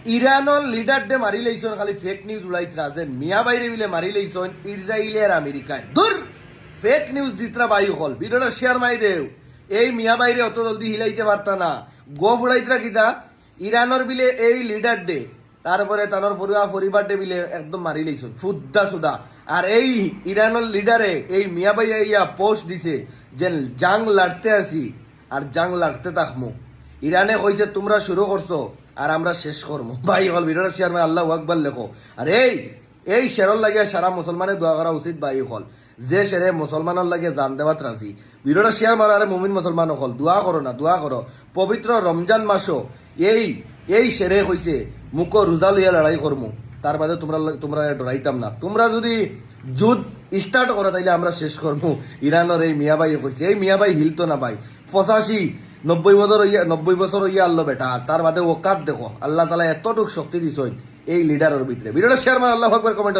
ইরানের leader day মারি লাইছন খালি ফেক নিউজ উড়াইতরা যে মিয়া বাইরে বিলে মারি লাইছন ইসরায়েলে আর আমেরিকায় দূর ফেক নিউজ দিতরা বায়ু হল ভিডিওটা শেয়ার মাই দেও এই মিয়া বাইরে অত জলদি হিলাইতে পারতা না গো উড়াইতরা কিতা ইরানের বিলে এই লিডার ডে তারপরে তানোর পরিবার ডে বিলে একদম মারি লাইছন ফুদ্দা সুদা আর এই ইরানের লিডারে এই মিয়া বাইয়া ইয়া পোস্ট দিছে যে জাং লড়তে আসি আর জাং লড়তে থাকমু ইরানে কইছে তোমরা শুরু করছো আর আমরা শেষ করবো ভাই হল ভিডিওটা শেয়ার মে আল্লাহু আকবার লেখো আর এই শেরর লাগিয়া সারা মুসলমানের দোয়া করা উচিত ভাই হল যে শেরে মুসলমানের লাগে জান দেওয়াত রাজি ভিডিওটা শেয়ার মারা আরে মুমিন মুসলমান হল দোয়া করো না দোয়া করো পবিত্র রমজান মাসও এই শেরে কইছে মুখ রোজা লইয়া লড়াই করমু তার বাদে তোমরা ডরাইতাম না তোমরা যদি যুদ্ধ স্টার্ট করো তাইলে আমরা শেষ করবো ইরানের এই মিয়াবাই কইছে এই মিয়াবাই হিলতো না ভাই 85-90 বছর হইয়া আল্লাহ বেটা তার বাদে ওকাত দেখো আল্লাহ তালা এতটুক শক্তি দিছ এই লিডারের ভিতরে ভিডিওটা শেয়ার মার আল্লাহ আকবার কমেন্ট